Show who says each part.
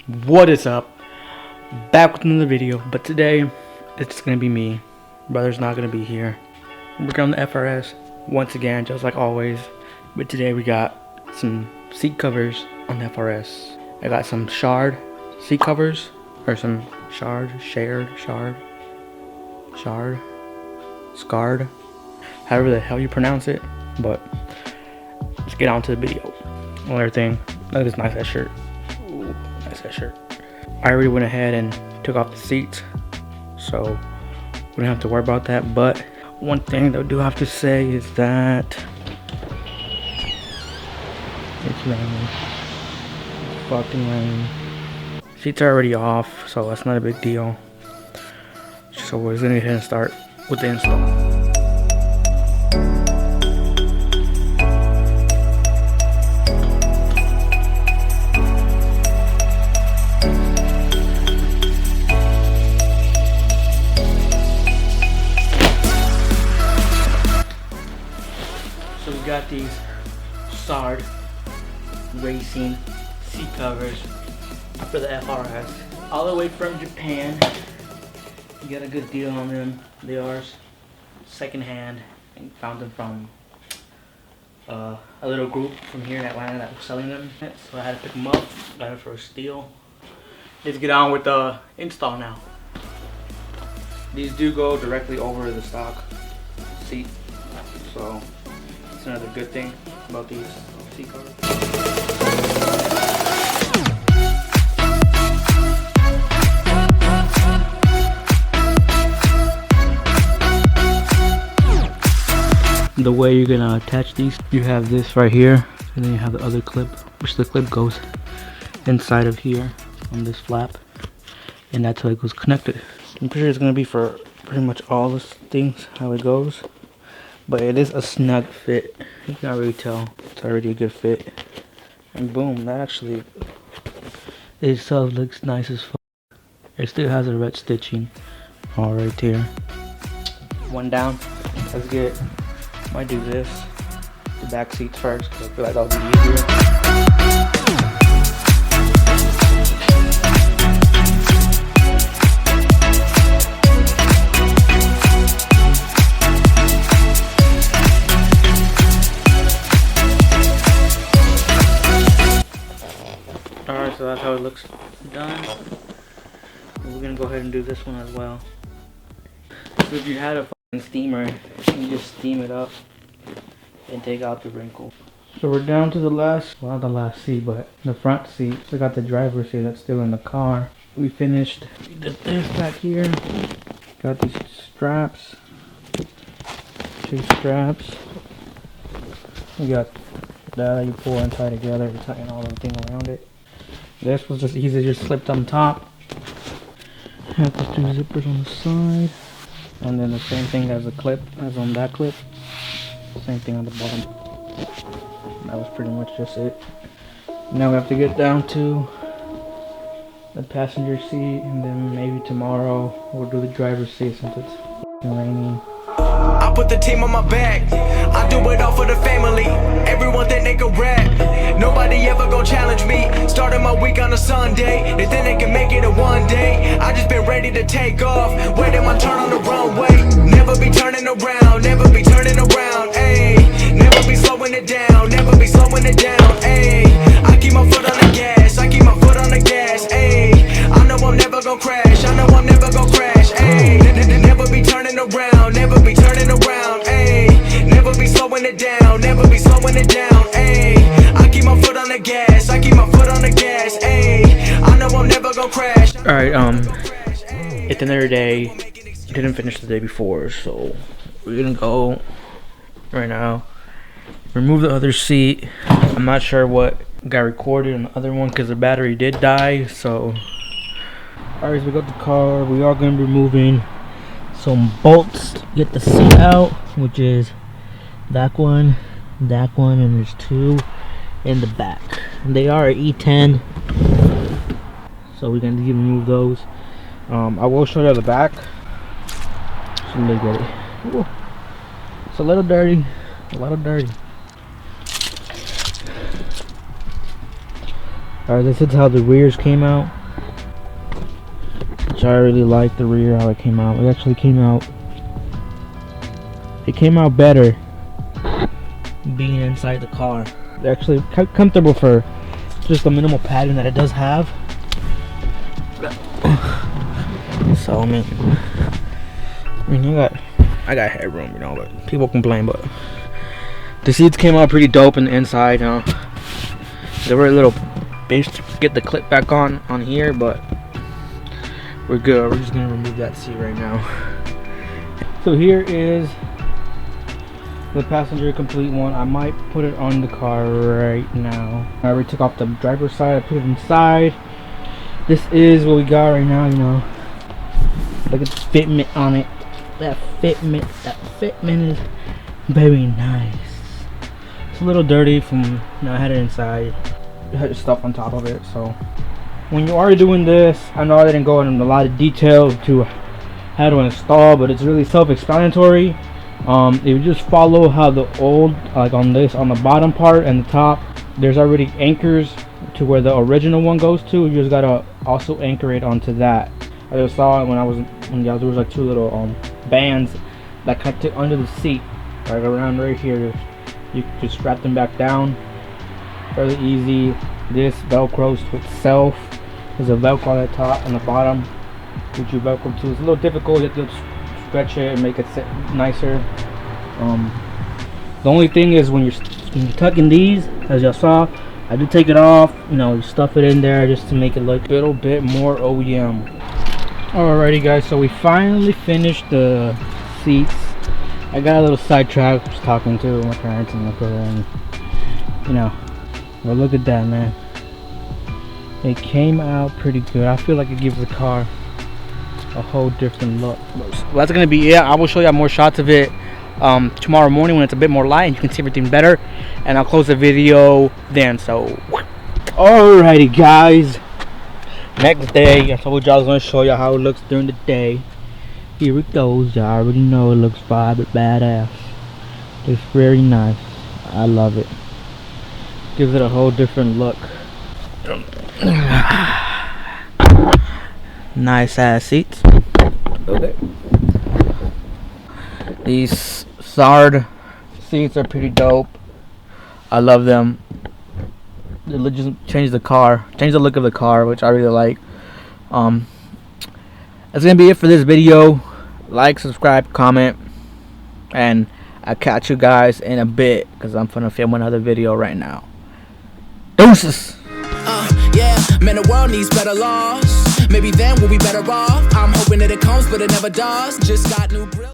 Speaker 1: What is up? Back with another video, but today it's gonna be me. Brother's not gonna be here. Working on the FRS once again, just like always. But today we got some seat covers on the FRS. I got some SARD seat covers, or some SARD, however the hell you pronounce it. But let's get on to the video. Another thing, look at this nice ass shirt. Ooh, nice ass shirt. I already went ahead and took off the seats, so we don't have to worry about that. But one thing that I do have to say is that it's raining. It's fucking raining. Seats are already off, so that's not a big deal. So we're gonna go ahead and start with the install. So we got these SARD racing seat covers for the FRS, all the way from Japan. You got a good deal on them. They are secondhand, and found them from a little group from here in Atlanta that was selling them. So I had to pick them up. Got it for a steal. Let's get on with the install now. These do go directly over the stock seat, so that's another good thing about these seat covers. The way you're gonna attach these, you have this right here, and then you have the other clip, which the clip goes inside of here on this flap, and that's how it goes connected. I'm pretty sure it's gonna be for pretty much all the things how it goes, but it is a snug fit. You can't really tell. It's already a good fit, and boom, that actually itself looks nice as fuck. It still has a red stitching all right there. One down. Let's get. Might do this, the back seats first, because I feel like that'll be easier. Alright, so that's how it looks done. And we're gonna go ahead and do this one as well. So if you had a steamer, you just steam it up and take out the wrinkle. So we're down to the last, well, not the last seat, but the front seat. So I got the driver's seat that's still in the car. We finished. We did this back here. Got these straps, 2 straps. We got that you pull and tie together to tighten all everything around it. This was just easy, just slipped on top. Have the 2 zippers on the side. And then the same thing as the clip, as on that clip. Same thing on the bottom. That was pretty much just it. Now we have to get down to the passenger seat, and then maybe tomorrow we'll do the driver's seat since it's raining.
Speaker 2: I put the team on my back. I do it all for the family. Everyone think they can rap. Nobody ever gon' challenge me. Started my week on a Sunday. They think they can make it in one day. I just been ready to take off, waiting my turn on the runway. Never be turning around, never be turning around, ayy. Never be slowing it down, never be slowing it down, ayy. I keep my foot on the gas, I keep my foot on the gas, ayy. I know I'm never gon' crash, I know I'm never gon' crash, ayy. Never be turning around, never be turning around, ayy. Never be slowing it down, never be slowing it down, ayy. I keep my foot on the gas, I keep my foot on the gas, ayy. I know I'm never gon' crash.
Speaker 1: Alright, it's another day. Didn't finish the day before, so we're gonna go right now. Remove the other seat. I'm not sure what got recorded on the other one because the battery did die, so alright, so we got the car. We are gonna be removing some bolts to get the seat out, which is that one, and there's 2 in the back. And they are E10, so we're gonna remove those. I will show you the back. So let me get it. Ooh. It's a little dirty, Alright, this is how the rears came out. Which I really like the rear, how it came out. It actually came out. It came out better being inside the car. It's actually comfortable for just the minimal padding that it does have. So I mean, I got headroom, you know, but people complain, but the seats came out pretty dope in the inside, you know. They were a little bitch to get the clip back on here, but we're good. We're just gonna remove that seat right now. So here is the passenger complete one. I might put it on the car right now. I already took off the driver's side, I put it inside. This is what we got right now, you know. Look at the fitment on it. That fitment is very nice. It's a little dirty from, you know, I had it inside. It had stuff on top of it, so when you are doing this, I know I didn't go into a lot of detail to how to install, but it's really self-explanatory. If you just follow how the old, like on the bottom part and the top, there's already anchors to where the original one goes to. You just gotta also anchor it onto that. I just saw it when there was like two little bands that kind of took under the seat, right around right here. You just strap them back down. Fairly easy. This velcros to itself. There's a velcro at the top and the bottom, which you velcro to. It's a little difficult. You have to stretch it and make it sit nicer. The only thing is when you're tucking these, as y'all saw, I did take it off. You know, you stuff it in there just to make it look a little bit more OEM. Alrighty guys, so we finally finished the seats. I got a little sidetracked just talking to my parents and my brother, and you know, well, look at that, man. It came out pretty good. I feel like it gives the car a whole different look. Well, that's gonna be it. I will show you more shots of it tomorrow morning when it's a bit more light and you can see everything better, and I'll close the video then. So alrighty guys, next day, I told y'all I was gonna show you how it looks during the day. Here it goes. Y'all already know it looks fire but badass. It's very nice. I love it. Gives it a whole different look. Nice ass seats. Okay. These SARD seats are pretty dope. I love them. They just change the look of the car, which I really like. That's gonna be it for this video. Like, subscribe, comment, and I'll catch you guys in a bit because I'm gonna film another video right now. Deuces.
Speaker 2: Yeah, man, the world needs better laws. Maybe then we'll be better off. I'm hoping that it comes, but it never does. Just got new grills.